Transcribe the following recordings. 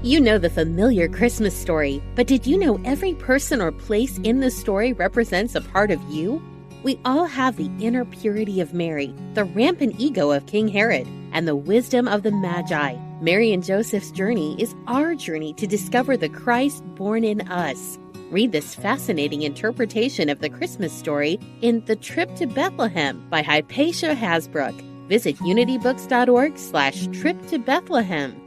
You know the familiar Christmas story, but did you know every person or place in the story represents a part of you? We all have the inner purity of Mary, the rampant ego of King Herod, and the wisdom of the Magi. Mary and Joseph's journey is our journey to discover the Christ born in us. Read this fascinating interpretation of the Christmas story in The Trip to Bethlehem by Hypatia Hasbrook. Visit unitybooks.org/Trip to Bethlehem.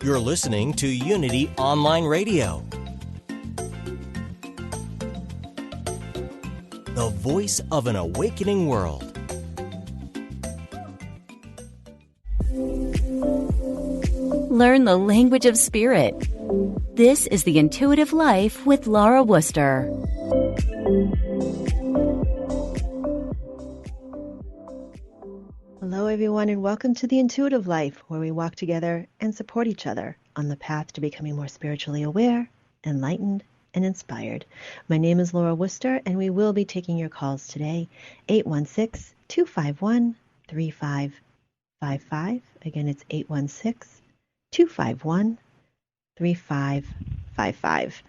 You're listening to Unity Online Radio, the voice of an awakening world. Learn the language of spirit. This is The Intuitive Life with Laura Wooster. Hello, everyone, and welcome to The Intuitive Life, where we walk together and support each other on the path to becoming more spiritually aware, enlightened, and inspired. My name is Laura Wooster, and we will be taking your calls today, 816-251-3555. Again, it's 816-251-3555.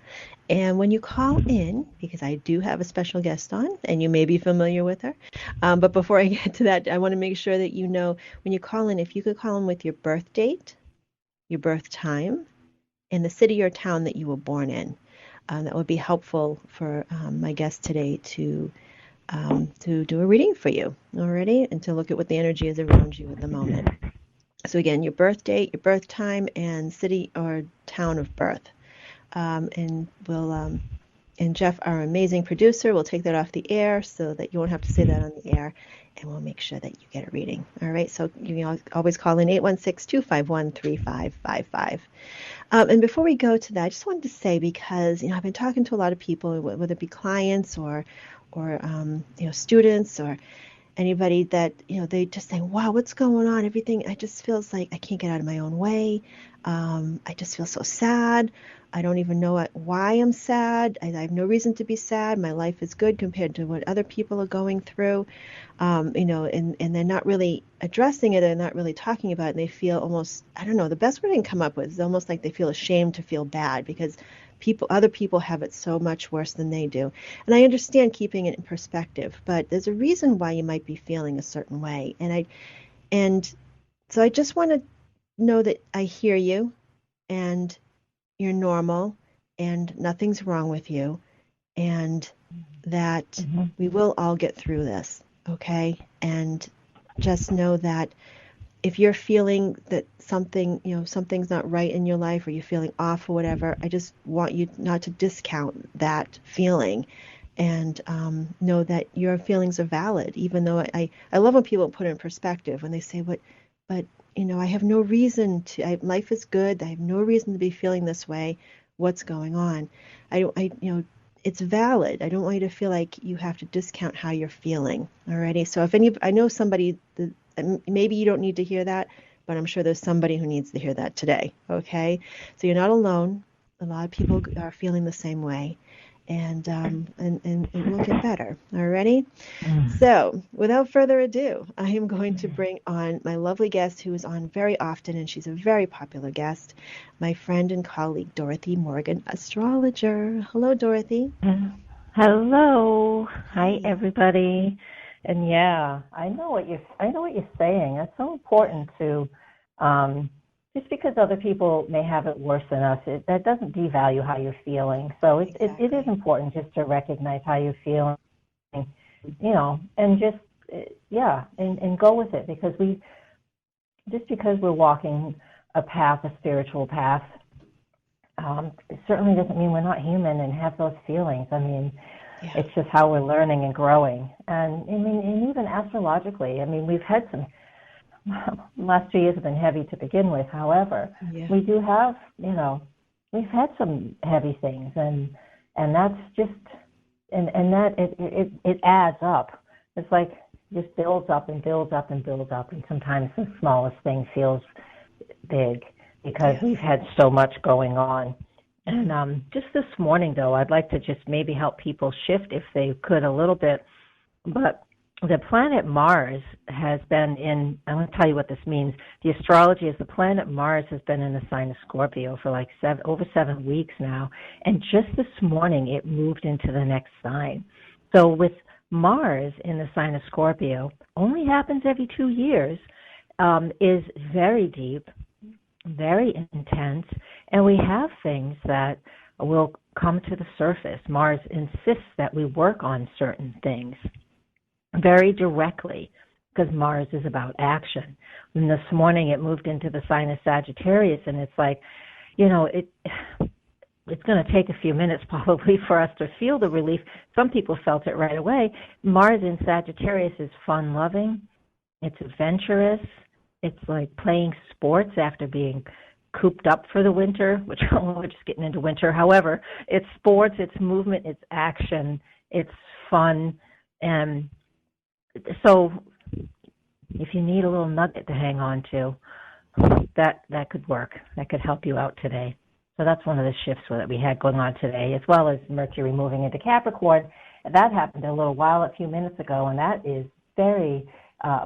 And when you call in, because I do have a special guest on, and you may be familiar with her, but before I get to that, I want to make sure that you know when you call in, if you could call in with your birth date, your birth time, and the city or town that you were born in. That would be helpful for my guest today to do a reading for you, already, and to look at what the energy is around you at the moment. So again, your birth date, your birth time, and city or town of birth. And we'll and Jeff, our amazing producer, will take that off the air so that you won't have to say that on the air, and we'll make sure that you get a reading. All right, so you can always call in 816-251-3555. And before we go to that, I just wanted to say, because I've been talking to a lot of people, whether it be clients or students or anybody that they just say, wow, what's going on? Everything, I just feels like I can't get out of my own way. I just feel so sad. I don't even know why I'm sad. I have no reason to be sad. My life is good compared to what other people are going through. And they're not really addressing it. They're not really talking about it. And they feel almost, I don't know, the best word I can come up with is almost like they feel ashamed to feel bad because other people have it so much worse than they do. And I understand keeping it in perspective, but there's a reason why you might be feeling a certain way. And so I just want to know that I hear you, and you're normal, and nothing's wrong with you, and that we will all get through this, okay? And just know that if you're feeling that something's not right in your life, or you're feeling off or whatever, I just want you not to discount that feeling, and know that your feelings are valid, even though I love when people put it in perspective, when they say, but I have no reason to, life is good. I have no reason to be feeling this way. What's going on? It's valid. I don't want you to feel like you have to discount how you're feeling. Alrighty. So I know somebody that, maybe you don't need to hear that, but I'm sure there's somebody who needs to hear that today. Okay. So you're not alone. A lot of people are feeling the same way. And it will get better. Alrighty? So, without further ado, I am going to bring on my lovely guest, who is on very often, and she's a very popular guest, my friend and colleague, Dorothy Morgan, astrologer. Hello, Dorothy. Hello. Hi, everybody. And yeah, I know what you're saying. It's so important to just because other people may have it worse than us, that doesn't devalue how you're feeling. So it is important just to recognize how you're feeling, and just, and go with it, because because we're walking a spiritual path, it certainly doesn't mean we're not human and have those feelings. I mean, it's just how we're learning and growing. And even astrologically, we've had some, last 2 years have been heavy to begin with. However, we do have, we've had some heavy things, and that's just, and that it adds up. It's like just builds up and builds up and builds up, and sometimes the smallest thing feels big because we've had so much going on. And just this morning, though, I'd like to just maybe help people shift, if they could, a little bit. But the planet Mars has been in, I want to tell you what this means. The astrology is the planet Mars has been in the sign of Scorpio for like over 7 weeks now. And just this morning, it moved into the next sign. So with Mars in the sign of Scorpio, only happens every 2 years, is very deep, very intense, and we have things that will come to the surface. Mars insists that we work on certain things very directly, because Mars is about action. And this morning it moved into the sign of Sagittarius, and it's like, it's going to take a few minutes probably for us to feel the relief. Some people felt it right away. Mars in Sagittarius is fun-loving. It's adventurous. It's like playing sports after being cooped up for the winter, which we're just getting into winter. However, it's sports, it's movement, it's action, it's fun. And so if you need a little nugget to hang on to, that could work. That could help you out today. So that's one of the shifts that we had going on today, as well as Mercury moving into Capricorn. That happened a few minutes ago, and that is very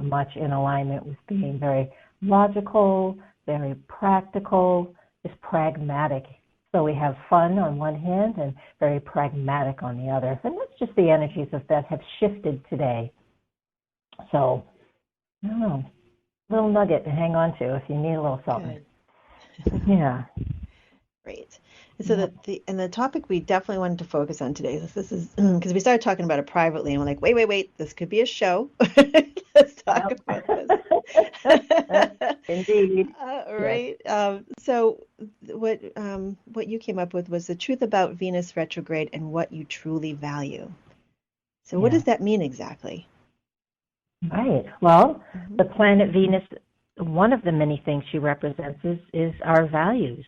much in alignment with being very logical, very practical, just pragmatic. So we have fun on one hand and very pragmatic on the other. And that's just the energies that have shifted today. So, I don't know, a little nugget to hang on to if you need a little something. Yeah. Great. And so the topic we definitely wanted to focus on today, this is because we started talking about it privately, and we're like, wait, this could be a show. Let's talk about this. Indeed. Right. Yes. So what you came up with was the truth about Venus retrograde and what you truly value. So what does that mean exactly? Right. Well, the planet Venus, one of the many things she represents is our values.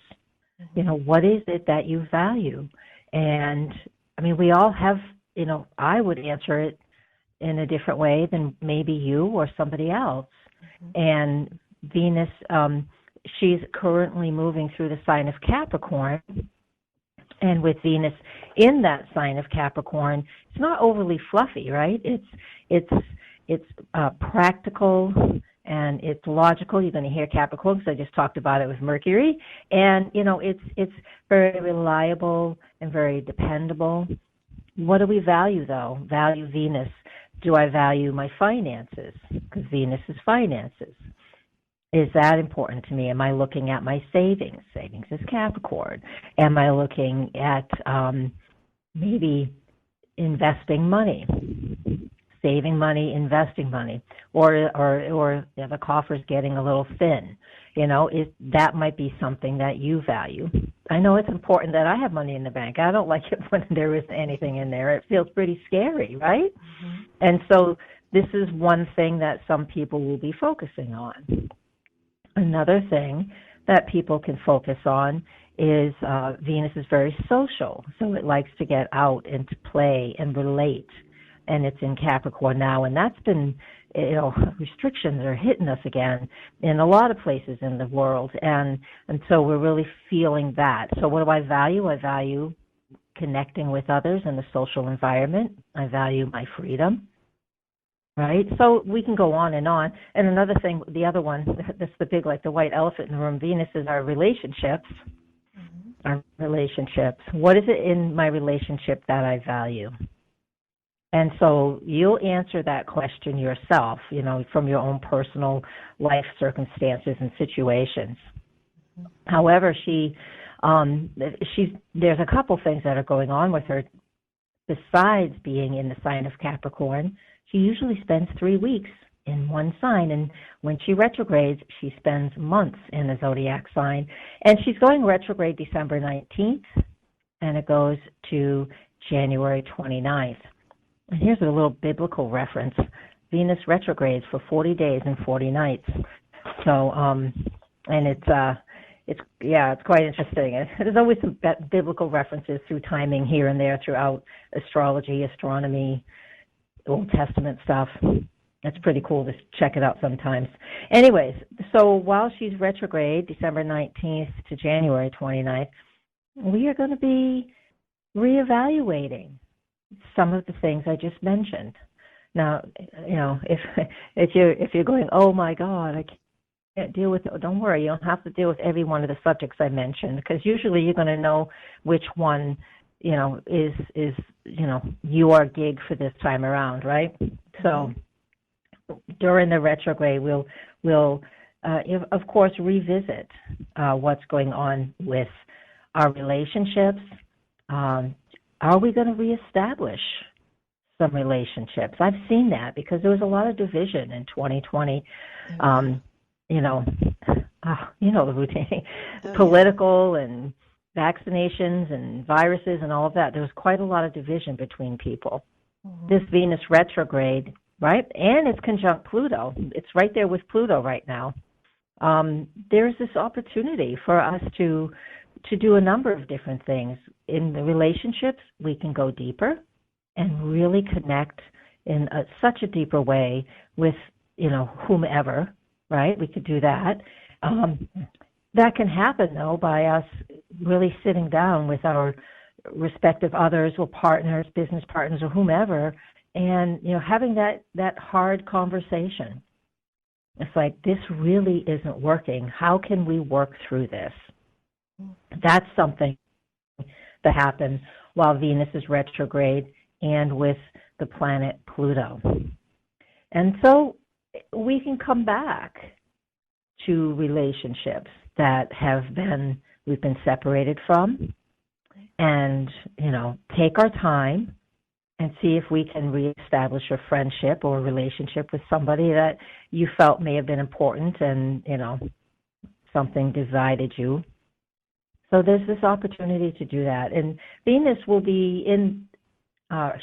What is it that you value? And, I mean, we all have, I would answer it in a different way than maybe you or somebody else. And Venus, she's currently moving through the sign of Capricorn. And with Venus in that sign of Capricorn, it's not overly fluffy, right? It's practical, and it's logical. You're going to hear Capricorn because I just talked about it with Mercury. And, it's very reliable and very dependable. What do we value, though? Value Venus. Do I value my finances? Because Venus is finances. Is that important to me? Am I looking at my savings? Savings is Capricorn. Am I looking at maybe investing money? Saving money, investing money, or the coffer's getting a little thin, that might be something that you value. I know it's important that I have money in the bank. I don't like it when there isn't anything in there. It feels pretty scary, right? And so this is one thing that some people will be focusing on. Another thing that people can focus on is Venus is very social, so it likes to get out and to play and relate. And it's in Capricorn now, and that's been, restrictions are hitting us again in a lot of places in the world, and so we're really feeling that. So what do I value? I value connecting with others in the social environment. I value my freedom, right? So we can go on. And another thing, the other one, that's the big, like the white elephant in the room, Venus, is our relationships. Our relationships. What is it in my relationship that I value? And so you'll answer that question yourself, from your own personal life circumstances and situations. However, there's a couple things that are going on with her. Besides being in the sign of Capricorn, she usually spends 3 weeks in one sign. And when she retrogrades, she spends months in the zodiac sign. And she's going retrograde December 19th, and it goes to January 29th. And here's a little biblical reference. Venus retrogrades for 40 days and 40 nights. So, and it's quite interesting. There's always some biblical references through timing here and there throughout astrology, astronomy, Old Testament stuff. It's pretty cool to check it out sometimes. Anyways, so while she's retrograde, December 19th to January 29th, we are going to be reevaluating some of the things I just mentioned. Now, if you're going, oh my God, I can't deal with it. Don't worry, you don't have to deal with every one of the subjects I mentioned, because usually you're going to know which one, is your gig for this time around, right? So during the retrograde, we'll of course revisit what's going on with our relationships. Are we going to reestablish some relationships? I've seen that because there was a lot of division in 2020. The routine, political and vaccinations and viruses and all of that. There was quite a lot of division between people. This Venus retrograde, right? And it's conjunct Pluto. It's right there with Pluto right now. There's this opportunity for us to do a number of different things. In the relationships, we can go deeper and really connect in such a deeper way with, whomever, right? We could do that. That can happen, though, by us really sitting down with our respective others or partners, business partners or whomever, and, having that hard conversation. It's like, this really isn't working. How can we work through this? That's something that happens while Venus is retrograde and with the planet Pluto. And so we can come back to relationships that we've been separated from, and, take our time and see if we can reestablish a friendship or a relationship with somebody that you felt may have been important and, something divided you. So there's this opportunity to do that. And Venus will be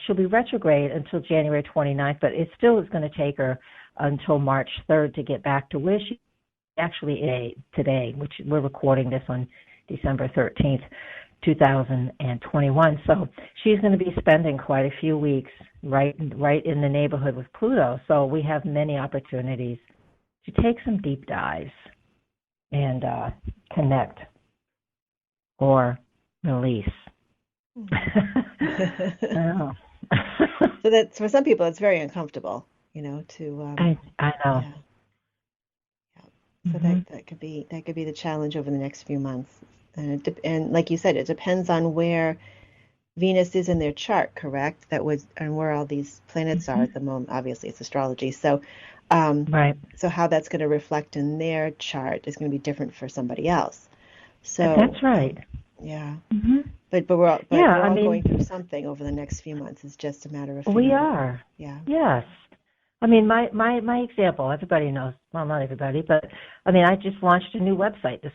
she'll be retrograde until January 29th, but it still is going to take her until March 3rd to get back to where she actually is today, which we're recording this on December 13th, 2021. So she's going to be spending quite a few weeks right in the neighborhood with Pluto. So we have many opportunities to take some deep dives and connect or release. So that's, for some people, it's very uncomfortable, to. I know. Yeah. So that could be the challenge over the next few months, and like you said, it depends on where Venus is in their chart, correct? And where all these planets are at the moment. Obviously, it's astrology, so right. So how that's going to reflect in their chart is going to be different for somebody else. So that's right. Yeah. Mm-hmm. But we're all going through something over the next few months. It's just a matter of we are. Yeah. Yes. I mean, my example, everybody knows, well, not everybody, but I just launched a new website this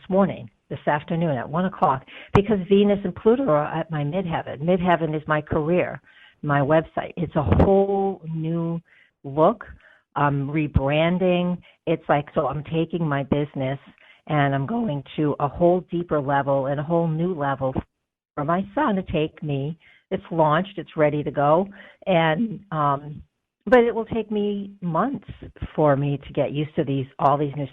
afternoon at 1:00, because Venus and Pluto are at my midheaven. Midheaven is my career, my website. It's a whole new look. I'm rebranding. It's like, so I'm taking my business and I'm going to a whole deeper level and a whole new level for my son to take me. It's launched. It's ready to go. And, but it will take me months for me to get used to all these new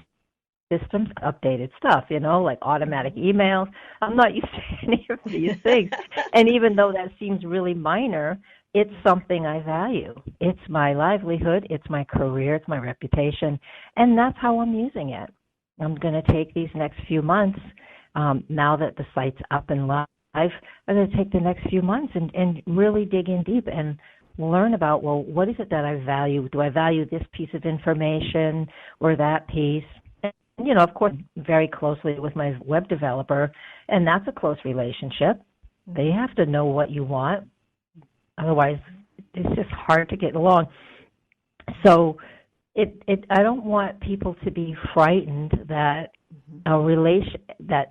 systems, updated stuff, like automatic emails. I'm not used to any of these things. And even though that seems really minor, it's something I value. It's my livelihood. It's my career. It's my reputation. And that's how I'm using it. I'm going to take these next few months, now that the site's up and live, I'm going to take the next few months and really dig in deep and learn about, well, what is it that I value? Do I value this piece of information or that piece? And, of course, very closely with my web developer, and that's a close relationship. They have to know what you want. Otherwise, it's just hard to get along. So I don't want people to be frightened that that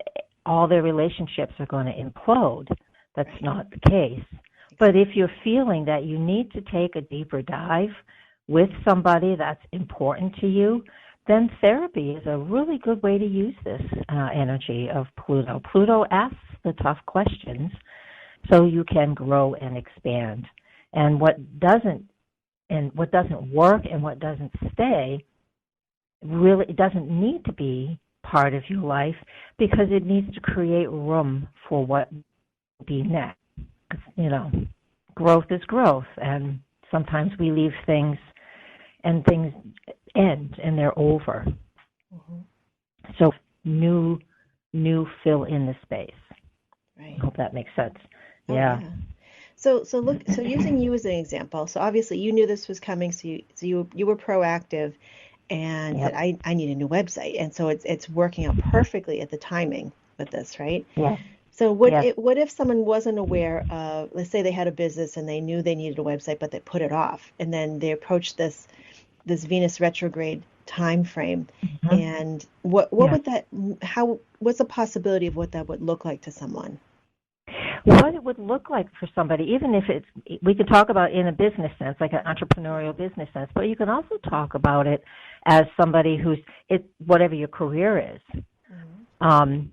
all their relationships are going to implode. That's not the case. But if you're feeling that you need to take a deeper dive with somebody that's important to you, then therapy is a really good way to use this energy of Pluto. Pluto asks the tough questions so you can grow and expand. And what doesn't work and what doesn't stay, really, it doesn't need to be part of your life, because it needs to create room for what will be next. Growth is growth, and sometimes we leave things and things end and they're over. Mm-hmm. So new fill in the space. Right. I hope that makes sense. Oh, yeah. So using you as an example, so obviously you knew this was coming, so you were proactive and Yep. said, I need a new website. And so it's working out perfectly at the timing with this, right? Yeah. So what if someone wasn't aware of, let's say they had a business and they knew they needed a website, but they put it off, and then they approached this Venus retrograde time frame, Mm-hmm. and what's the possibility of what that would look like to someone? What it would look like for somebody, even if we could talk about in a business sense, like an entrepreneurial business sense, but you can also talk about it as somebody whatever your career is. Mm-hmm.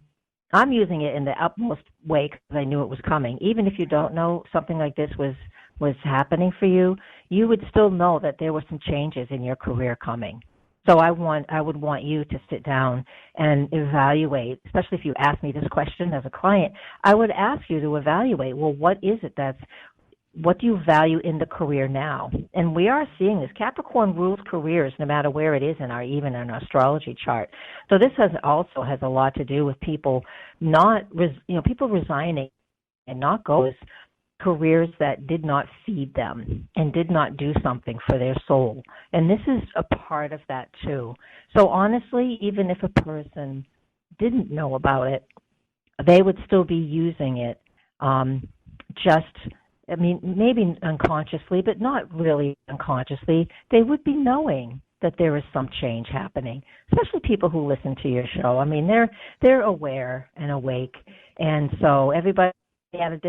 I'm using it in the utmost way because I knew it was coming. Even if you don't know something like this was happening for you, you would still know that there were some changes in your career coming. So I would want you to sit down and evaluate, especially if you ask me this question as a client, I would ask you to evaluate, well, what is it what do you value in the career now? And we are seeing this. Capricorn rules careers no matter where it is even in our astrology chart. So this has a lot to do with people people resigning and not going careers that did not feed them and did not do something for their soul. And this is a part of that too. So honestly, even if a person didn't know about it, they would still be using it maybe unconsciously, but not really unconsciously. They would be knowing that there is some change happening, especially people who listen to your show. I mean, they're aware and awake. And so everybody at it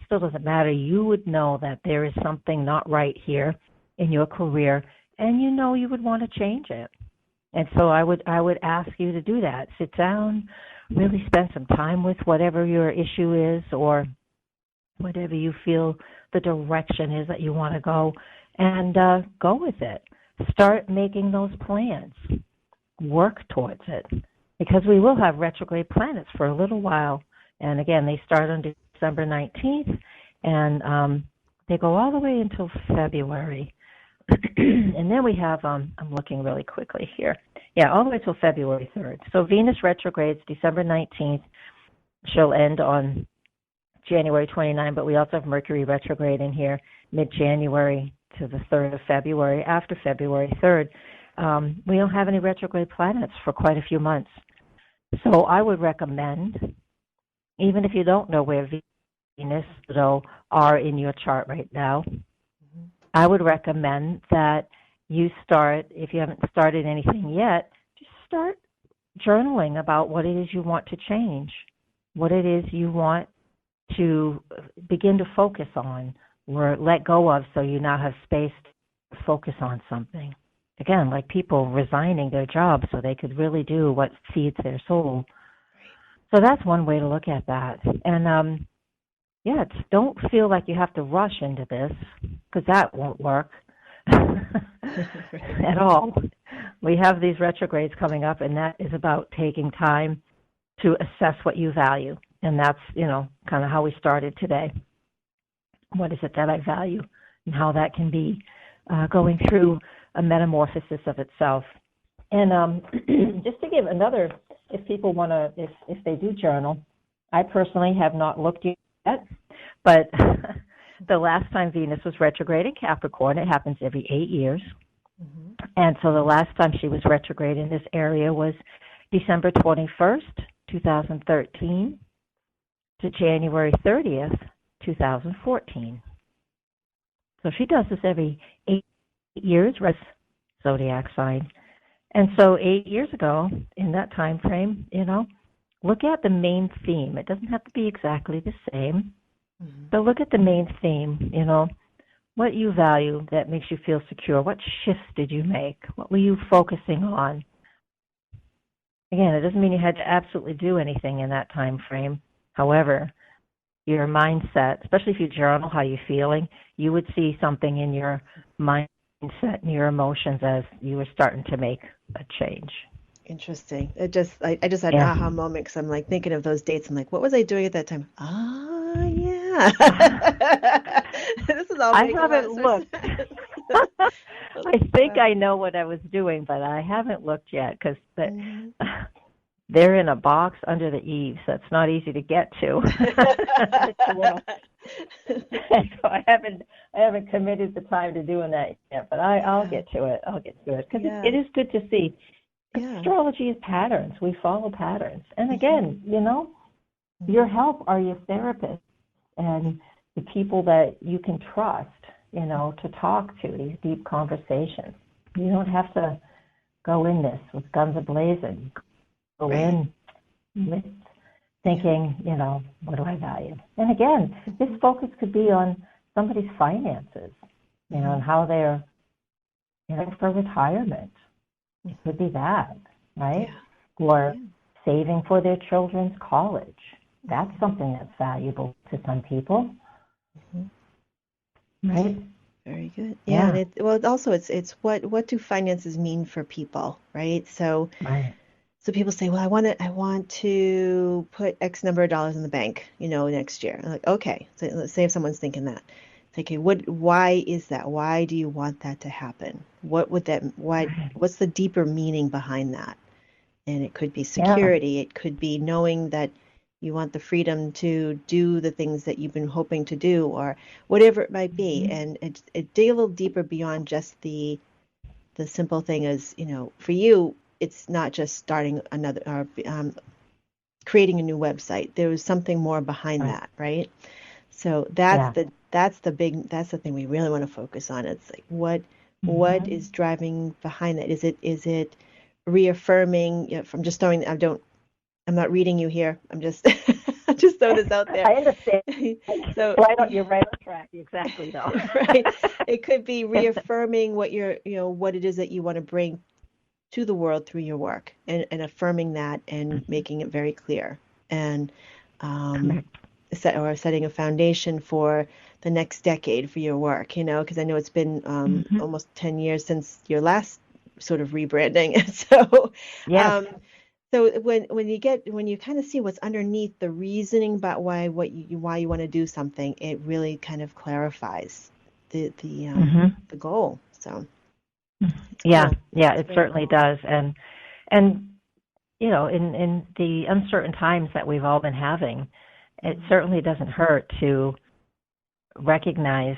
still doesn't matter. You would know that there is something not right here in your career, and you would want to change it. And so I would ask you to do that. Sit down, really spend some time with whatever your issue is or whatever you feel the direction is that you want to go, and go with it. Start making those plans. Work towards it, because we will have retrograde planets for a little while. And again, they start on December 19th, and they go all the way until February. And then we have, I'm looking really quickly here. Yeah, all the way till February 3rd. So Venus retrogrades December 19th. She'll end on January 29th, but we also have Mercury retrograde in here mid-January to the 3rd of February. After February 3rd, we don't have any retrograde planets for quite a few months. So I would recommend, even if you don't know where Venus are in your chart right now, I would recommend that you start, if you haven't started anything yet, just start journaling about what it is you want to change, what it is you want to begin to focus on or let go of, so you now have space to focus on something. Again, like people resigning their jobs so they could really do what feeds their soul. So that's one way to look at that. And don't feel like you have to rush into this, because that won't work at all. We have these retrogrades coming up, and that is about taking time to assess what you value. And that's, kind of how we started today. What is it that I value, and how that can be going through a metamorphosis of itself. And just to give another, if people want to, if they do journal, I personally have not looked yet, but the last time Venus was retrograde in Capricorn, it happens every 8 years. Mm-hmm. And so the last time she was retrograde in this area was December 21st, 2013 to January 30th, 2014. So she does this every 8 years, zodiac sign. And so 8 years ago, in that time frame, look at the main theme. It doesn't have to be exactly the same, but look at the main theme, what you value that makes you feel secure. What shifts did you make? What were you focusing on? Again, it doesn't mean you had to absolutely do anything in that time frame. However, your mindset, especially if you journal how you're feeling, you would see something in your mindset and your emotions as you were starting to make a change. Interesting. I just had an aha moment, because I'm like thinking of those dates. I'm like, what was I doing at that time? Ah, yeah. This is all. I haven't looked. I think I know what I was doing, but I haven't looked yet because they're in a box under the eaves. That's not easy to get to. So I haven't committed the time to doing that yet, but I'll get to it. I'll get to it because it is good to see. Astrology is patterns. We follow patterns, and again, your help are your therapists and the people that you can trust. To talk to these deep conversations. You don't have to go in this with guns a-blazing. Go in with thinking, what do I value? And again, this focus could be on somebody's finances, and how they're, for retirement. It could be that, right? Or saving for their children's college. That's something that's valuable to some people. Right. Very good. Yeah. And also it's what do finances mean for people, right? So people say, well, I want to put X number of dollars in the bank, next year. I'm like, okay. So let's say if someone's thinking that, it's like, okay, why is that? Why do you want that to happen? What's the deeper meaning behind that? And it could be security. Yeah. It could be knowing that you want the freedom to do the things that you've been hoping to do, or whatever it might be. And it dig a little deeper beyond just the simple thing as, for you, it's not just starting another or creating a new website. There was something more behind that, right? So that's the thing we really want to focus on. It's like what is driving behind that? Is it reaffirming? I'm just throwing. I'm not reading you here. I'm just throwing this out there. I understand. So you're right on track. Exactly, though. Right. It could be reaffirming what what it is that you want to bring to the world through your work, and affirming that and making it very clear, and setting a foundation for the next decade for your work. Because I know it's been almost 10 years since your last sort of rebranding. So So when you kind of see what's underneath the reasoning about why you want to do something, it really kind of clarifies the goal. So it certainly does, and in the uncertain times that we've all been having, it certainly doesn't hurt to recognize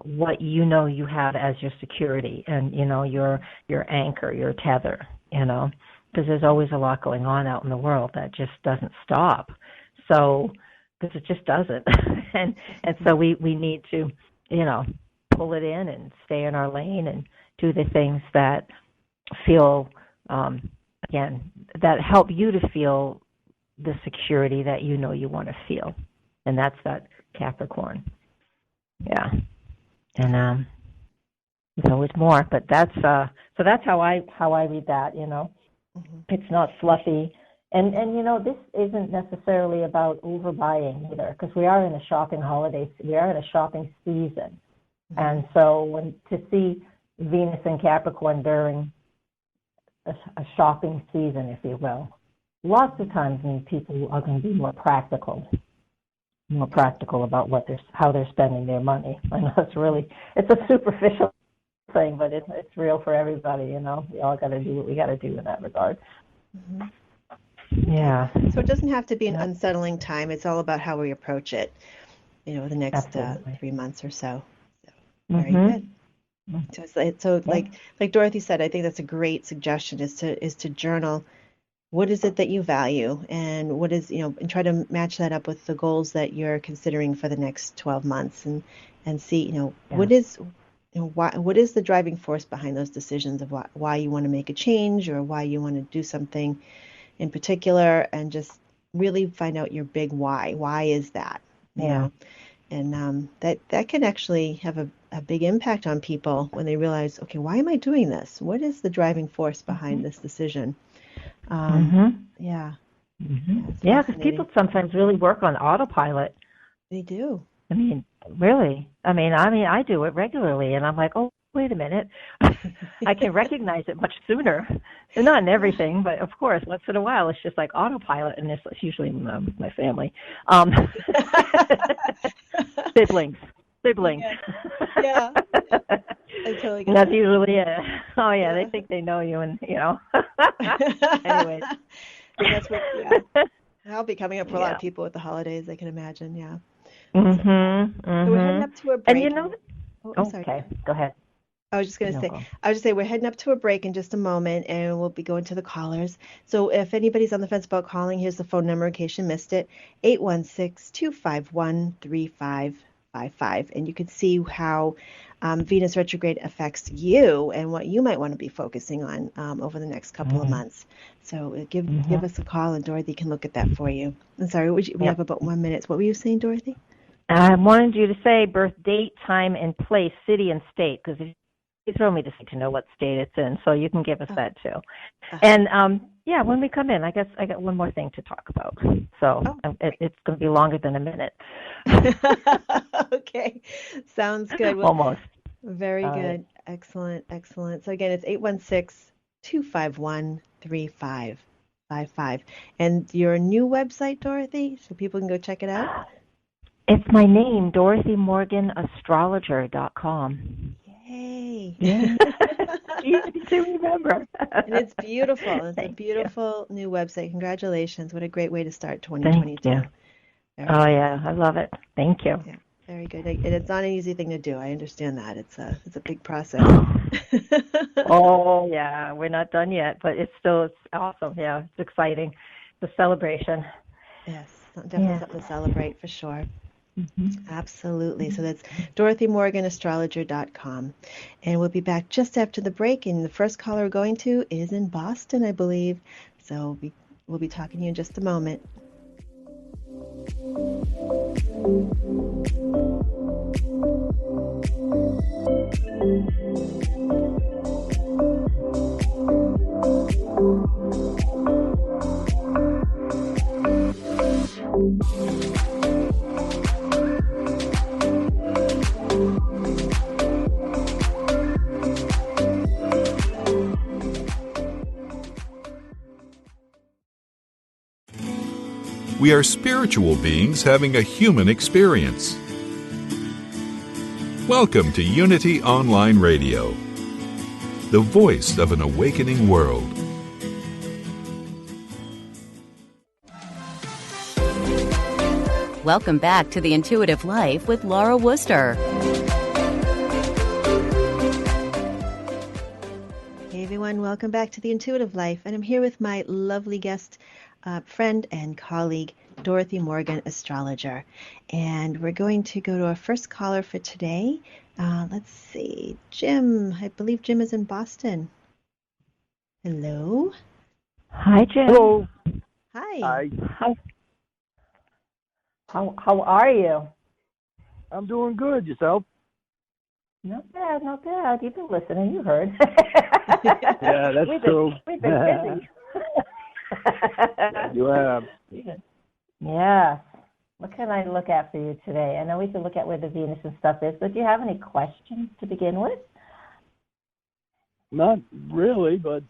what you have as your security and your anchor, your tether, because there's always a lot going on out in the world that just doesn't stop. So, because it just doesn't. and so we need to, pull it in and stay in our lane and do the things that feel, that help you to feel the security that you want to feel. And that's that Capricorn. Yeah. And there's always more, but that's so that's how I read that, It's not fluffy. And this isn't necessarily about overbuying either, because we are in a shopping season. And so to see Venus in Capricorn during a shopping season, if you will, lots of times means people are going to be more practical about how they're spending their money. I know it's a superficial thing, but it's real for everybody. We all got to do what we got to do in that regard. Yeah. So it doesn't have to be an unsettling time. It's all about how we approach it. The next 3 months or so. Very good. So like Dorothy said, I think that's a great suggestion is to journal. What is it that you value, and what is and try to match that up with the goals that you're considering for the next 12 months, and see what is the driving force behind those decisions of why you want to make a change or why you want to do something in particular, and just really find out your big why. Why is that? And that can actually have a big impact on people when they realize, okay, why am I doing this? What is the driving force behind this decision? Because people sometimes really work on autopilot. They do. I mean, really. I do it regularly, and I'm like, oh, wait a minute. I can recognize it much sooner. And not in everything, but of course, once in a while, it's just like autopilot, and it's usually with my family. Siblings. siblings. Yeah. I totally get That's that. usually it. Oh, yeah, they think they know you, and, Anyways. That's what, yeah. I'll be coming up for a lot Yeah. of people with the holidays, I can imagine, yeah. Mm-hmm. So we're heading up to a And break. I'm sorry. okay, go ahead. I was just going to No, say, go. we're heading up to a break in just a moment, and we'll be going to the callers. So if anybody's on the fence about calling, here's the phone number in case you missed it, 816-251-3555. And you can see how Venus retrograde affects you and what you might want to be focusing on over the next couple of months. So give us a call, and Dorothy can look at that for you. I'm sorry, we have about 1 minute. What were you saying, Dorothy? I wanted you to say birth date, time, and place, city, and state, because you told me to know what state it's in, so you can give us that too. And when we come in, I guess I got one more thing to talk about. So it's going to be longer than a minute. Okay, sounds good. Well, almost. Very good. Excellent. So again, it's 816-251-3555. And your new website, Dorothy, so people can go check it out? It's my name, DorothyMorganAstrologer.com. Yay. Easy to remember. And it's beautiful. It's a beautiful new website. Congratulations. What a great way to start 2022. Thank you. Yeah, I love it. Thank you. Yeah, very good. And it's not an easy thing to do. I understand that. It's a big process. Oh, yeah. We're not done yet, but it's awesome. Yeah, it's exciting. It's a celebration. Yes, definitely something to celebrate for sure. Mm-hmm. Absolutely. So that's DorothyMorganAstrologer.com. And we'll be back just after the break. And the first caller we're going to is in Boston, I believe. So we'll be talking to you in just a moment. We are spiritual beings having a human experience. Welcome to Unity Online Radio, the voice of an awakening world. Welcome back to The Intuitive Life with Laura Wooster. Hey everyone, welcome back to The Intuitive Life. And I'm here with my lovely guest, friend and colleague, Dorothy Morgan, astrologer. And we're going to go to our first caller for today. Let's see, Jim. I believe Jim is in Boston. Hello. Hi, Jim. Hello. Hi. How are you? I'm doing good. Yourself? Not bad. You've been listening. You heard. Yeah, that's true. We've been busy. You have. Yeah. What can I look at for you today? I know we can look at where the Venus and stuff is, but do you have any questions to begin with? Not really, but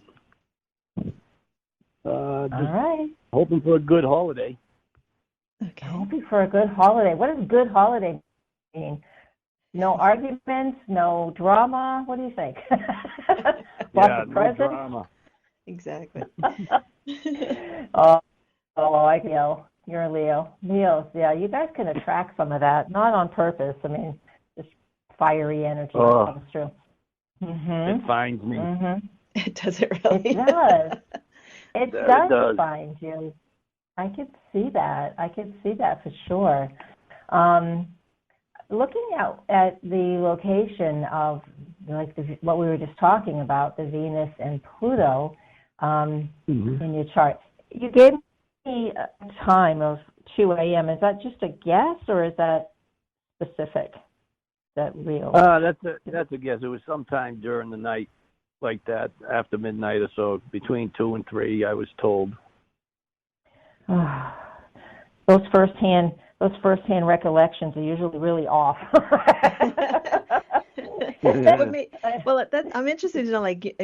all right. hoping for a good holiday. Okay. Hoping for a good holiday. What does good holiday mean? No arguments, no drama. What do you think? Yeah, of no presents? drama. Exactly. Oh, I know. You're a Leo. Leos, yeah, you guys can attract some of that, not on purpose. I mean, just fiery energy that comes through. Mm-hmm. It finds me. Mm-hmm. It does it really? It does. It does. does find you. I could see that. For sure. Looking at the location of what we were just talking about, the Venus and Pluto in your chart, you gave me a time of 2 a.m. Is that just a guess, or is that specific? Is that real? That's a guess. It was sometime during the night, like that, after midnight or so, between 2 and 3, I was told. Those firsthand recollections are usually really off. I'm interested to know, like,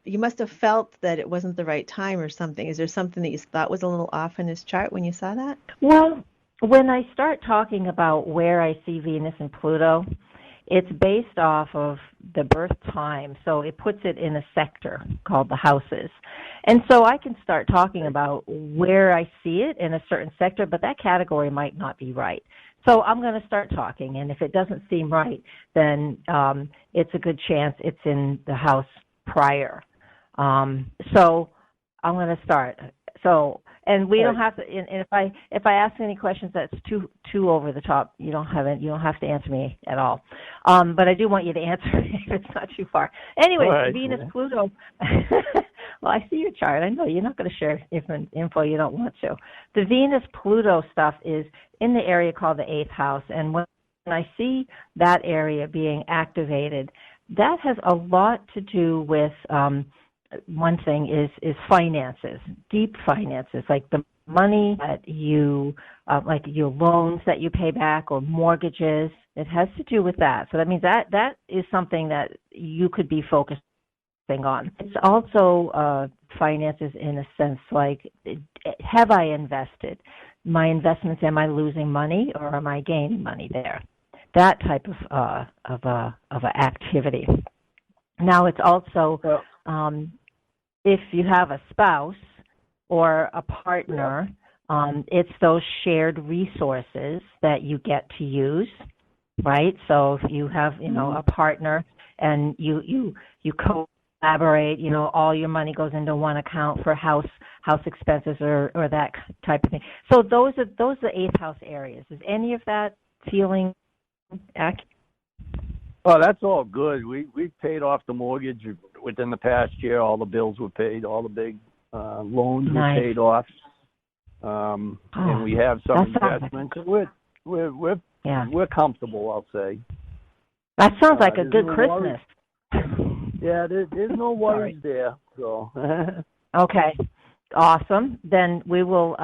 you must have felt that it wasn't the right time or something. Is there something that you thought was a little off in his chart when you saw that? Well, when I start talking about where I see Venus and Pluto, it's based off of the birth time, so it puts it in a sector called the houses. And so I can start talking about where I see it in a certain sector, but that category might not be right. So I'm going to start talking, and if it doesn't seem right, then it's a good chance it's in the house prior. So I'm going to start. So, and we don't have to. And if I ask any questions that's too over the top, you don't have to answer me at all. But I do want you to answer if it's not too far. Anyway, right, Venus, Pluto. Well, I see your chart. I know you're not going to share info you don't want to. The Venus-Pluto stuff is in the area called the 8th house, and when I see that area being activated, that has a lot to do with one thing is finances, deep finances, like the money that you, like your loans that you pay back or mortgages. It has to do with that. So that means that is something that you could be focusing on. It's also finances in a sense like, have I invested? My investments, am I losing money or am I gaining money there? That type of a activity. Now it's also if you have a spouse or a partner, it's those shared resources that you get to use, right? So if you have, a partner and you collaborate, all your money goes into one account for house expenses or that type of thing. So those are the 8th house areas. Is any of that feeling accurate? Well, that's all good. We've paid off the mortgage within the past year. All the bills were paid. All the big loans were paid off. And we have some investments. And we're comfortable, I'll say. That sounds like a good Christmas. Yeah, there's no worries there. So. Okay, awesome. Then we will.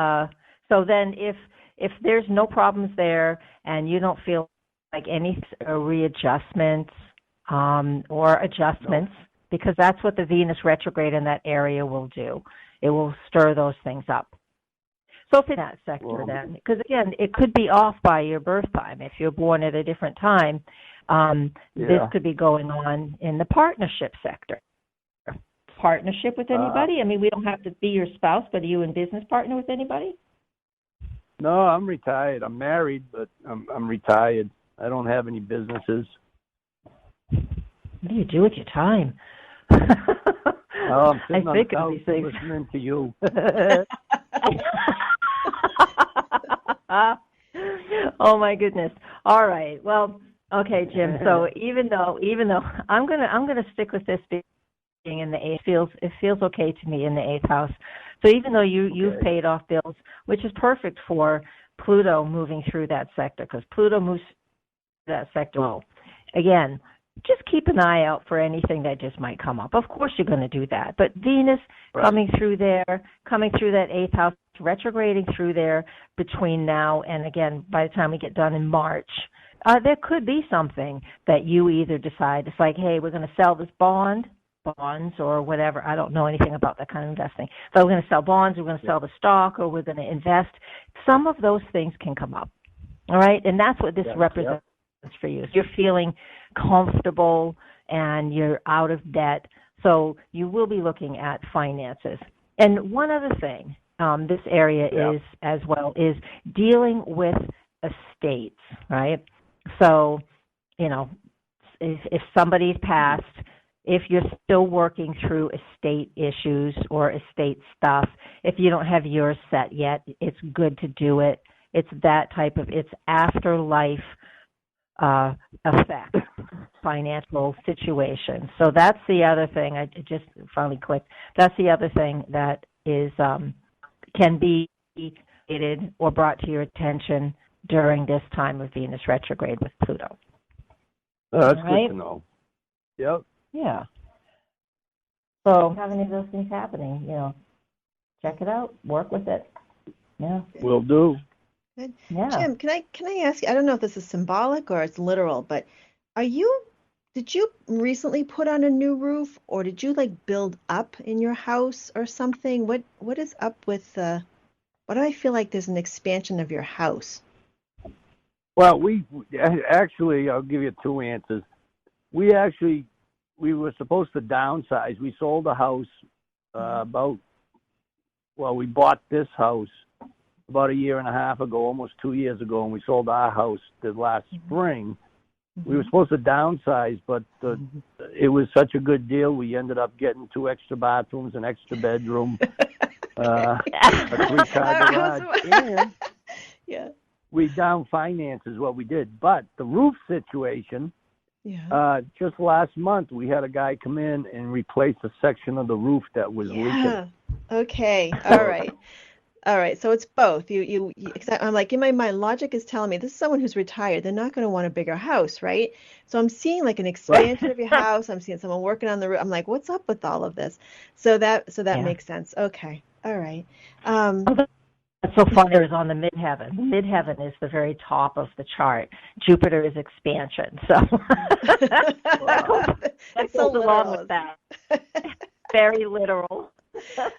So then, if there's no problems there, and you don't feel like any readjustments or adjustments, because that's what the Venus retrograde in that area will do. It will stir those things up. So if in that sector then, because again, it could be off by your birth time. If you're born at a different time, this could be going on in the partnership sector. Partnership with anybody? I mean, we don't have to be your spouse, but are you in business partner with anybody? No, I'm retired. I'm married, but I'm retired. I don't have any businesses. What do you do with your time? I'm sitting on the couch listening to you. Oh my goodness! All right. Well, okay, Jim. So even though I'm gonna stick with this being in the 8th, it feels okay to me in the 8th house. So even though you've paid off bills, which is perfect for Pluto moving through that sector, because Pluto moves that sector. Well, again, just keep an eye out for anything that just might come up. Of course you're going to do that. But Venus coming through that 8th house, retrograding through there between now and, again, by the time we get done in March, there could be something that you either decide, it's like, hey, we're going to sell this bonds or whatever. I don't know anything about that kind of investing. But we're going to sell bonds, we're going to sell the stock, or we're going to invest. Some of those things can come up. All right? And that's what this represents for you. So you're feeling comfortable and you're out of debt. So you will be looking at finances. And one other thing, this area is dealing with estates, right? So, if somebody's passed, if you're still working through estate issues or estate stuff, if you don't have yours set yet, it's good to do it. It's that type of, it's afterlife effect, financial situation. So that's the other thing. I just finally clicked. That's the other thing that is can be aided or brought to your attention during this time of Venus retrograde with Pluto. Oh, that's good to know. Yep. Yeah. So have any of those things happening, check it out, work with it. Yeah. Will do. Good. Yeah. Jim, can I ask you, I don't know if this is symbolic or it's literal, but did you recently put on a new roof, or did you build up in your house or something? What is up with why do I feel like there's an expansion of your house? Well, we actually, I'll give you two answers. We were supposed to downsize. We sold a house we bought this house about a year and a half ago, almost 2 years ago, and we sold our house the last spring. We were supposed to downsize, but it was such a good deal. We ended up getting 2 extra bathrooms, an extra bedroom, a 3-car garage. And Yeah. we down finance is what we did. But the roof situation, just last month, we had a guy come in and replace a section of the roof that was leaking. Okay. All right. All right. So it's both. I'm like, in my mind, logic is telling me this is someone who's retired. They're not going to want a bigger house, right? So I'm seeing like an expansion of your house. I'm seeing someone working on the roof. I'm like, what's up with all of this? So that makes sense. Okay. All right. That's so funny. Is on the midheaven. Midheaven is the very top of the chart. Jupiter is expansion. So that goes along with that. Very literal.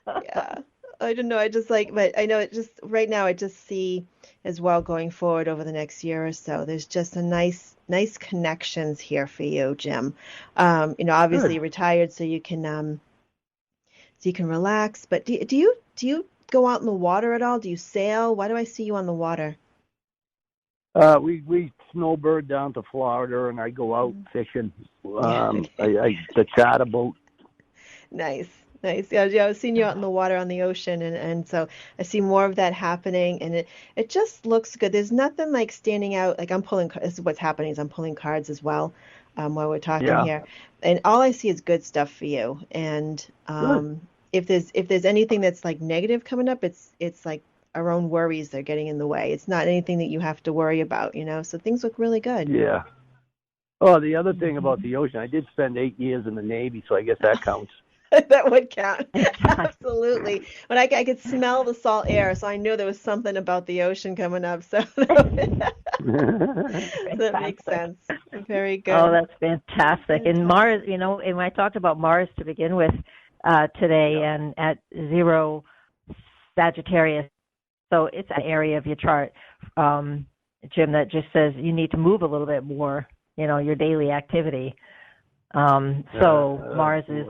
Yeah. I don't know. I just but I know it just right now. I just see as well going forward over the next year or so. There's just a nice connections here for you, Jim. Obviously you're retired, so you can relax. But do you go out in the water at all? Do you sail? Why do I see you on the water? We snowbird down to Florida, and I go out fishing. The charter boat. Nice. Yeah, I've seen you out in the water on the ocean, and so I see more of that happening, and it just looks good. There's nothing like standing out. Like this is what's happening is I'm pulling cards as well while we're talking here, and all I see is good stuff for you. And if there's anything that's like negative coming up, it's like our own worries that are getting in the way. It's not anything that you have to worry about, So things look really good. Yeah. Oh, the other thing about the ocean, I did spend 8 years in the Navy, so I guess that counts. That would count. Absolutely. But I could smell the salt air, so I knew there was something about the ocean coming up. So that makes sense. Very good. Oh, that's fantastic. And Mars, and I talked about Mars to begin with today, and at 0 Sagittarius. So it's an area of your chart, Jim, that just says you need to move a little bit more, your daily activity. So Mars is,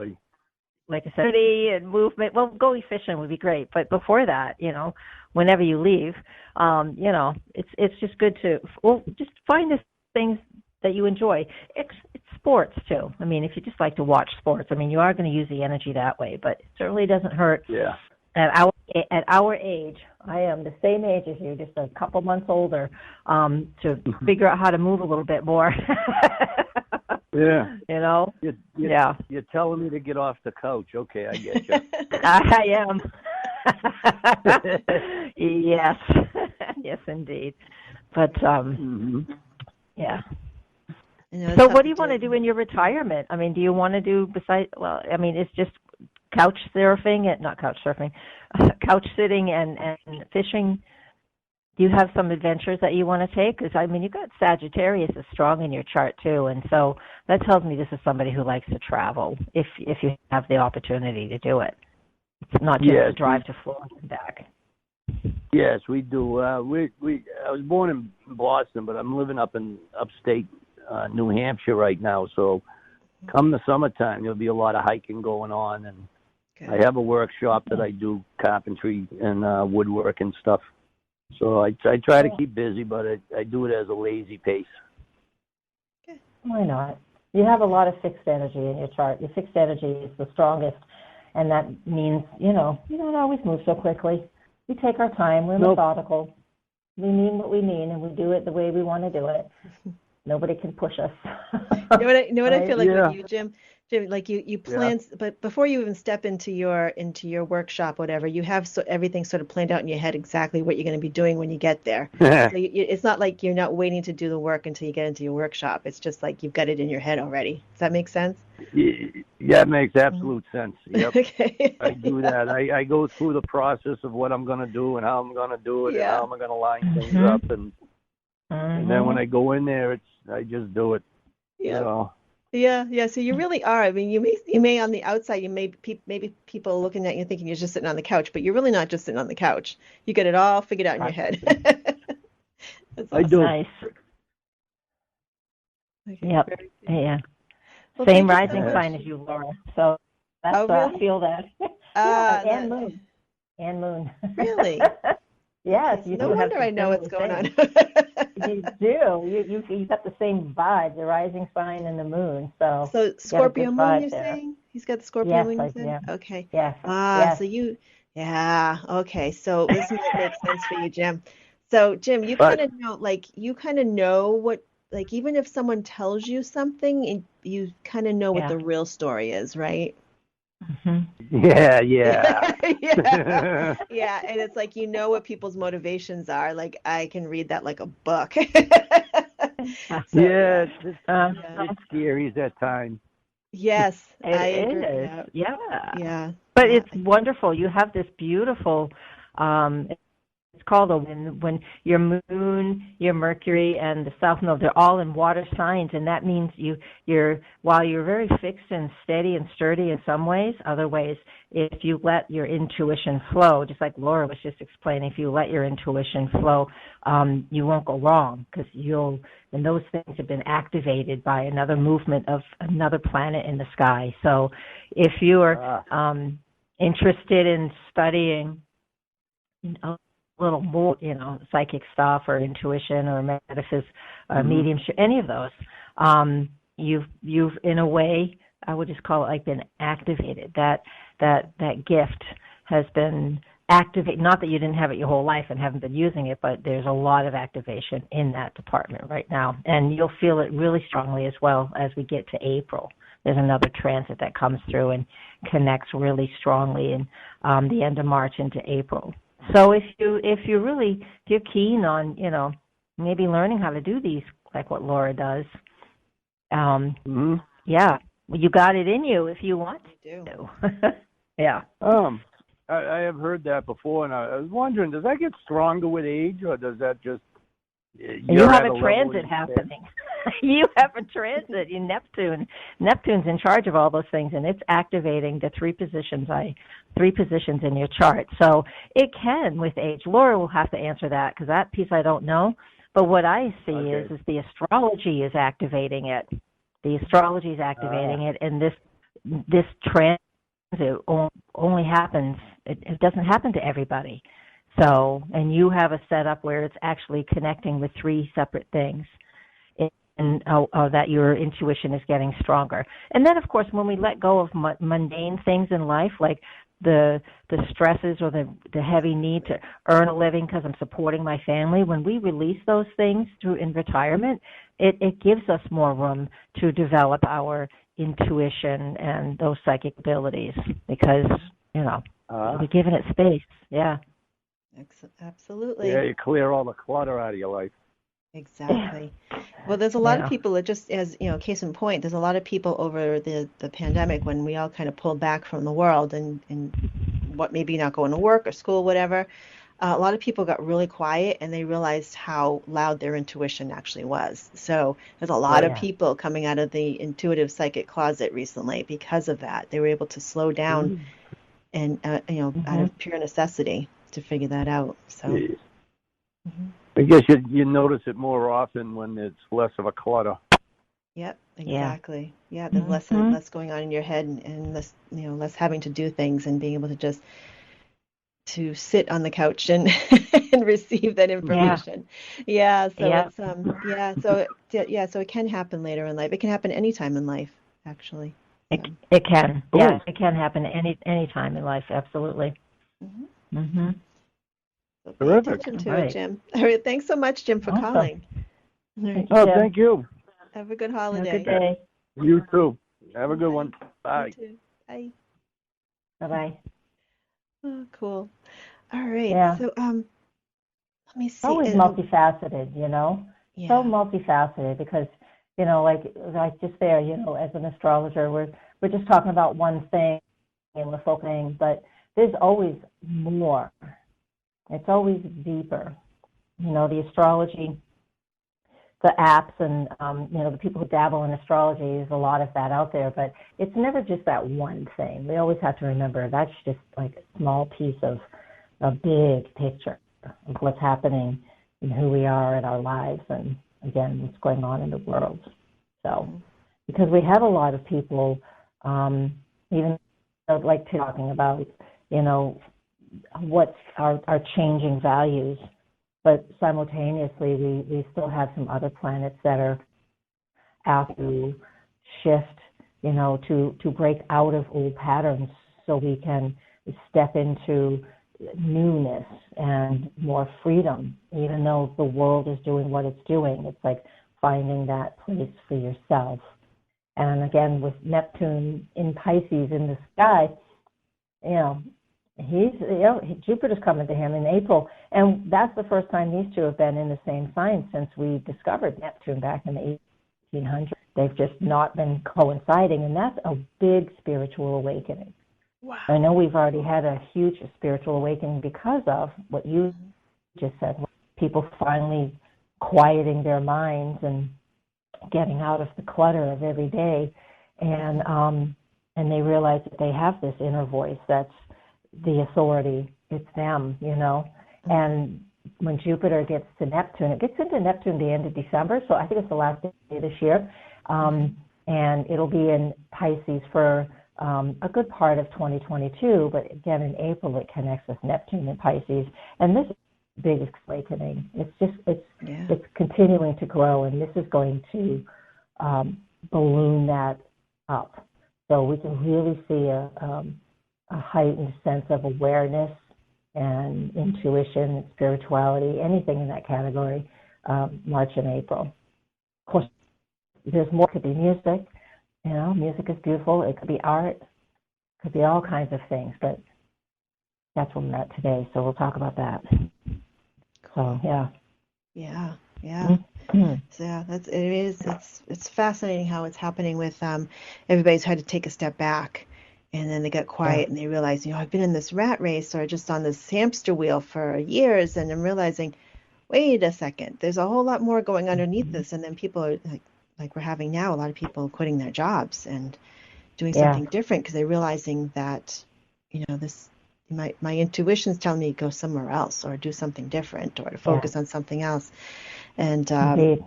like I said, and movement. Well, going fishing would be great, but before that, whenever you leave, it's just good to just find the things that you enjoy. It's sports too. I mean, if you just like to watch sports, you are going to use the energy that way, but it certainly doesn't hurt. Yeah. At our age, I am the same age as you, just a couple months older, to figure out how to move a little bit more. Yeah. Yeah. You're telling me to get off the couch. Okay, I get you. I am. Yes. Yes, indeed. But, yeah. So what do you want to do in your retirement? Do you want to do it's just couch sitting and fishing. Do you have some adventures that you want to take? Because, you've got Sagittarius is strong in your chart, too. And so that tells me this is somebody who likes to travel if you have the opportunity to do it. It's not just to drive to Florida and back. Yes, we do. I was born in Boston, but I'm living up in upstate New Hampshire right now. So come the summertime, there'll be a lot of hiking going on. And I have a workshop that I do carpentry and woodwork and stuff. So I try to keep busy, but I do it as a lazy pace. Okay. Why not? You have a lot of fixed energy in your chart. Your fixed energy is the strongest, and that means, you don't always move so quickly. We take our time. We're methodical. We mean what we mean, and we do it the way we want to do it. Nobody can push us. You know what I feel like with you, Jim? Jim, like you plan, but before you even step into your workshop, whatever, you have everything sort of planned out in your head exactly what you're going to be doing when you get there. So it's not like you're not waiting to do the work until you get into your workshop. It's just like you've got it in your head already. Does that make sense? Yeah, it makes absolute sense. Yep. Okay. I do that. I go through the process of what I'm going to do and how I'm going to do it and how I'm going to line things up, and then when I go in there, I just do it. Yeah. Yeah. So you really are. You may on the outside, maybe people looking at you thinking you're just sitting on the couch, but you're really not just sitting on the couch. You get it all figured out in your head. That's awesome. I do. Nice. Okay. Yep. Yeah. Well, Same thank you so rising much. sign as you, Laura. So that's Oh, really? I feel that. And moon. And moon. Really? Yes, Okay, so you no two have wonder some I know what's similar going on. things. You do. You got the same vibe, the rising sign and the moon. So So you got a Scorpio good moon, vibe you're there. saying? He's got the Scorpio Yes, moon, you said? yeah. Okay. Yes. Ah, Yes. so yeah, okay. So this might make sense for you, Jim. So Jim, But you kind of know what, like even if someone tells you something, you kind of know what Yeah. the real story is, right? yeah. Yeah. Yeah, and it's like you know what people's motivations are. Like I can read that like a book. So Yeah, Um, it's scary at times. yes, I it agree. is. Yeah. Yeah. Yeah. But Yeah. it's wonderful. You have this beautiful it's called a when your moon, your Mercury, and the South Node, they're all in water signs, and that means while you're very fixed and steady and sturdy in some ways, other ways, if you let your intuition flow, just like Laura was just explaining, if you let your intuition flow, you won't go wrong because and those things have been activated by another movement of another planet in the sky. So if you are interested in studying a little more, psychic stuff or intuition or metaphysics, mediumship, any of those, you've in a way, I would just call it like been activated. That gift has been activated. Not that you didn't have it your whole life and haven't been using it, but there's a lot of activation in that department right now, and you'll feel it really strongly as well as we get to April. There's another transit that comes through and connects really strongly in the end of March into April. So if you're keen on, maybe learning how to do these, like what Laura does, yeah, you got it in you if you want to. Yeah. I have heard that before, and I was wondering, does that get stronger with age, or does that just you have a transit happening? You have a transit in Neptune. Neptune's in charge of all those things, and it's activating the three positions in your chart. So it can with age. Laura will have to answer that because that piece I don't know. But what I see is the astrology is activating it. The astrology is activating it, and this transit only happens. It doesn't happen to everybody. So, and you have a setup where it's actually connecting with three separate things. And that your intuition is getting stronger. And then, of course, when we let go of mundane things in life, like the stresses or the heavy need to earn a living because I'm supporting my family, when we release those things in retirement, it gives us more room to develop our intuition and those psychic abilities because, we're giving it space. Yeah. Absolutely. Yeah, you clear all the clutter out of your life. Exactly. Well, there's a lot of people that just, as case in point, there's a lot of people over the pandemic when we all kind of pulled back from the world and what maybe not going to work or school, whatever. A lot of people got really quiet and they realized how loud their intuition actually was. So there's a lot of people coming out of the intuitive psychic closet recently because of that. They were able to slow down and, out of pure necessity to figure that out. So. I guess you notice it more often when it's less of a clutter. Yep, exactly. Yeah, there's less going on in your head and less, less having to do things and being able to just to sit on the couch and and receive that information. Yeah, so it's so it can happen later in life. It can happen anytime in life, actually. So. It can. Yeah, it can happen any time in life, absolutely. So pay attention to it, Jim. All right, thanks so much, Jim, for calling. Right. Thank you. Have a good holiday. Have a good day. You too. Have a good one. Bye. You too. Bye. Bye-bye. Oh, cool. All right. Yeah. So, let me see. Always multifaceted, Yeah. So multifaceted because, like just there, as an astrologer, we're just talking about one thing and we're focusing, but there's always more. It's always deeper. The astrology, the apps and, the people who dabble in astrology, there's a lot of that out there, but it's never just that one thing. We always have to remember that's just like a small piece of a big picture of what's happening and who we are in our lives and, again, what's going on in the world. So, because we have a lot of people, even like talking about, what our changing values, but simultaneously we still have some other planets that are out to shift, to break out of old patterns so we can step into newness and more freedom. Even though the world is doing what it's doing, it's like finding that place for yourself. And again, with Neptune in Pisces in the sky, Jupiter's coming to him in April, and that's the first time these two have been in the same sign since we discovered Neptune back in the 1800s. They've just not been coinciding, and that's a big spiritual awakening. Wow. I know we've already had a huge spiritual awakening because of what you just said, people finally quieting their minds and getting out of the clutter of every day, and they realize that they have this inner voice that's the authority. It's them, And when Jupiter gets to Neptune, it gets into Neptune the end of December, so I think it's the last day this year, and it'll be in Pisces for a good part of 2022, but again in April it connects with Neptune in Pisces, and this is a big awakening. It's continuing to grow, and this is going to balloon that up. So we can really see a heightened sense of awareness and intuition and spirituality, anything in that category, March and April. Of course, there's more. It could be music. Music is beautiful. It could be art. It could be all kinds of things, but that's where we're at today, so we'll talk about that. So, yeah. Yeah. Mm-hmm. So yeah, it's fascinating how it's happening with everybody's had to take a step back, and then they got quiet and they realize, I've been in this rat race or just on this hamster wheel for years, and I'm realizing, wait a second, there's a whole lot more going underneath this. And then people are like we're having now, a lot of people quitting their jobs and doing something different because they're realizing that, this my intuition's telling me to go somewhere else or do something different or to focus on something else. And very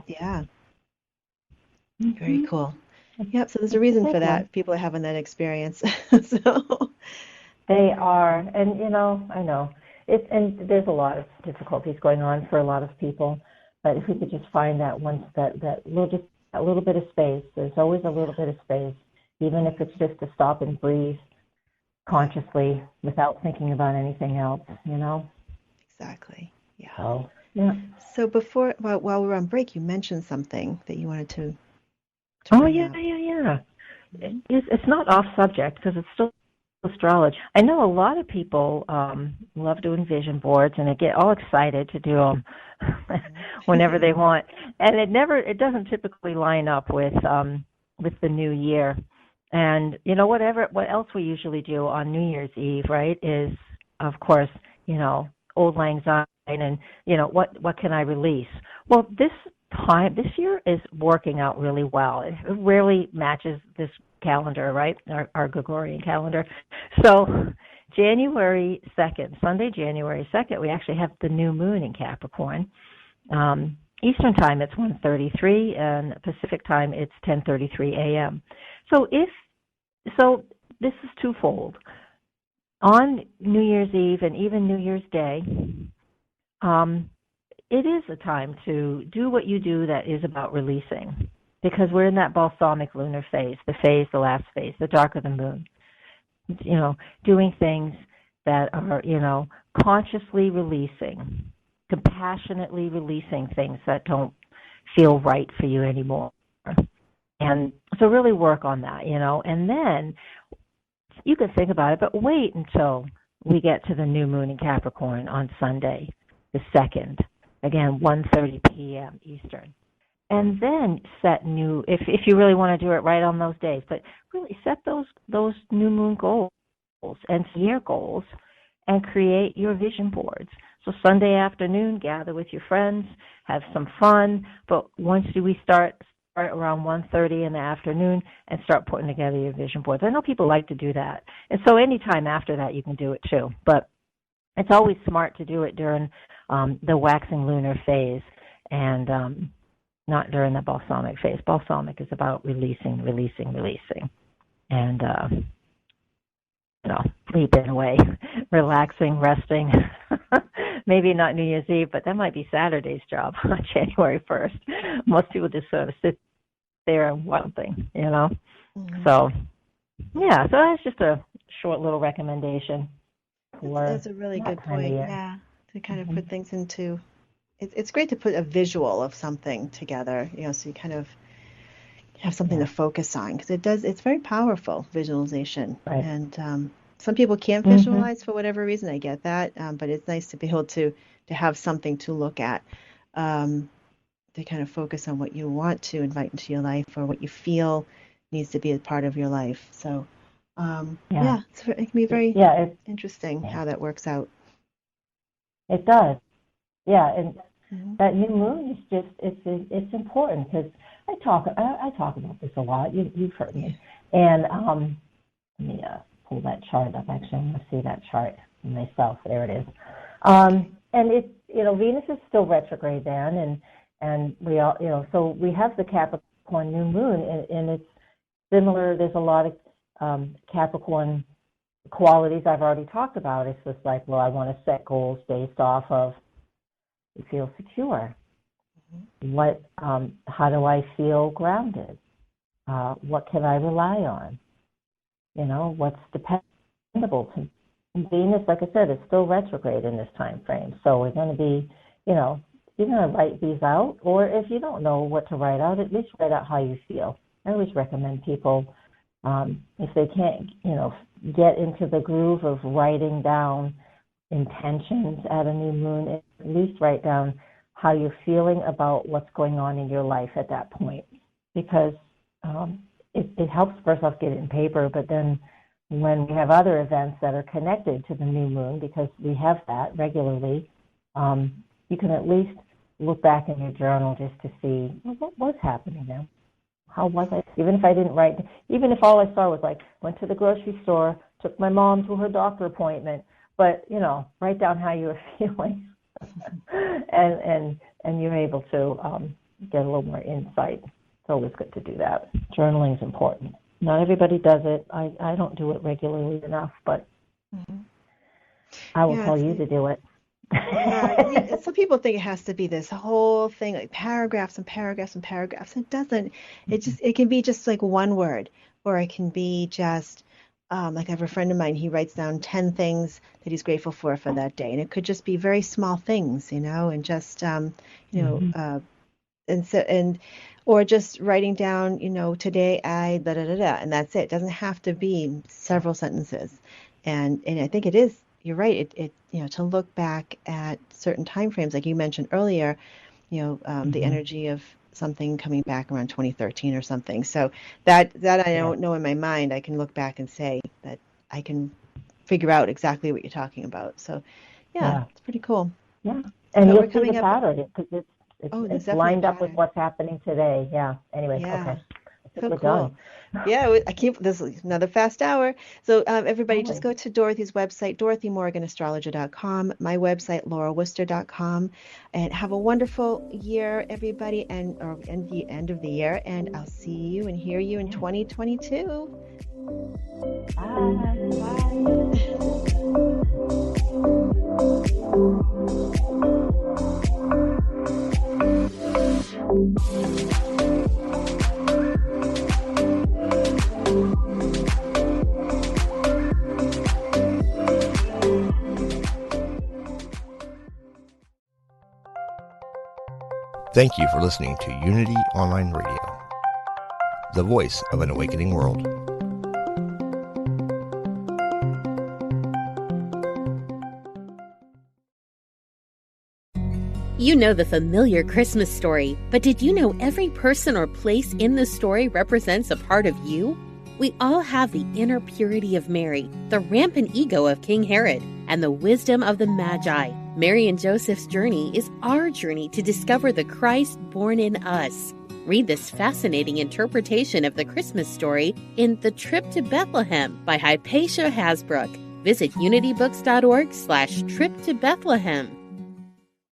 cool. Yep. So there's a reason for that. People are having that experience. So they are, and I know it. And there's a lot of difficulties going on for a lot of people. But if we could just find that a little bit of space. There's always a little bit of space, even if it's just to stop and breathe consciously without thinking about anything else. Exactly. Yeah. So, yeah. So while we're on break, you mentioned something that you wanted to bring up. It's not off subject because it's still astrology. I know a lot of people love doing vision boards, and they get all excited to do them whenever they want, and it doesn't typically line up with the new year. And what else we usually do on New Year's Eve, right, is of course old lang syne and what can I release? Well, this year is working out really well. It rarely matches this calendar, right? Our Gregorian calendar. So January 2nd, Sunday, January 2nd, we actually have the new moon in Capricorn. Eastern time it's 1:33, and Pacific time it's 10:33 a.m. So this is twofold. On New Year's Eve and even New Year's Day, it is a time to do what you do that is about releasing, because we're in that balsamic lunar phase, the last phase, the dark of the moon. Doing things that are, consciously releasing, compassionately releasing things that don't feel right for you anymore. And so really work on that, and then you can think about it, but wait until we get to the new moon in Capricorn on Sunday, the 2nd, again, 1:30 p.m. Eastern. And then set new, if you really want to do it right on those days, but really set those new moon goals and year goals and create your vision boards. So Sunday afternoon, gather with your friends, have some fun, but once we start around 1:30 in the afternoon and start putting together your vision boards. I know people like to do that. And so anytime after that you can do it too. But it's always smart to do it during the waxing lunar phase. And not during the balsamic phase. Balsamic is about releasing, and sleeping away, relaxing, resting. Maybe not New Year's Eve, but that might be Saturday's job on January 1st. Most people just sort of sit there and want something, Mm-hmm. So, yeah, so that's just a short little recommendation. That's a really good point, yeah, to kind of put things into, it's great to put a visual of something together, so you kind of have something to focus on, because it's very powerful, visualization. Right. And some people can't visualize for whatever reason, I get that, but it's nice to be able to have something to look at, to kind of focus on what you want to invite into your life or what you feel needs to be a part of your life. So, it can be very interesting how that works out. It does. Yeah, and that new moon is just, it's important, because I talk about this a lot. You've heard me. And let me pull that chart up. Actually, I want to see that chart myself. There it is. And it's, Venus is still retrograde then, and we all, so we have the Capricorn new moon, and it's similar. There's a lot of Capricorn qualities I've already talked about. It's just like, well, I want to set goals based off of, you feel secure. What, how do I feel grounded? What can I rely on? What's dependable to Venus? Like I said, it's still retrograde in this time frame. So we're going to be, you're going to write these out, or if you don't know what to write out, at least write out how you feel. I always recommend people, if they can't, get into the groove of writing down intentions at a new moon, at least write down how you're feeling about what's going on in your life at that point, because it helps first off get it in paper, but then when we have other events that are connected to the new moon, because we have that regularly, you can at least look back in your journal just to see, well, what was happening now? How was I? Even if I didn't write, even if all I saw was like, went to the grocery store, took my mom to her doctor appointment, but, write down how you were feeling. and you're able to get a little more insight. It's always good to do that. Journaling is important. Not everybody does it. I don't do it regularly enough, but I will tell you to do it. Some people think it has to be this whole thing, like paragraphs and paragraphs and paragraphs. It doesn't. It can be just like one word, or it can be just like I have a friend of mine. He writes down 10 things that he's grateful for that day, and it could just be very small things, and just or just writing down, today I da da da da, and that's it. It doesn't have to be several sentences, and I think it is. You're right. It to look back at certain time frames, like you mentioned earlier, the energy of something coming back around 2013 or something. So that I don't know in my mind. I can look back and say that I can figure out exactly what you're talking about. So it's pretty cool. Yeah, and you'll see the pattern because it's lined up with what's happening today. Yeah. Anyway, okay. So cool. Yeah, this is another fast hour. So everybody, just go to Dorothy's website, DorothyMorganAstrologer.com, my website, LauraWooster.com, and have a wonderful year, everybody, and the end of the year. And I'll see you and hear you in 2022. Thank you for listening to Unity Online Radio, the voice of an awakening world. You know the familiar Christmas story, but did you know every person or place in the story represents a part of you? We all have the inner purity of Mary, the rampant ego of King Herod, and the wisdom of the Magi. Mary and Joseph's journey is our journey to discover the Christ born in us. Read this fascinating interpretation of the Christmas story in The Trip to Bethlehem by Hypatia Hasbrook. Visit unitybooks.org/trip to Bethlehem.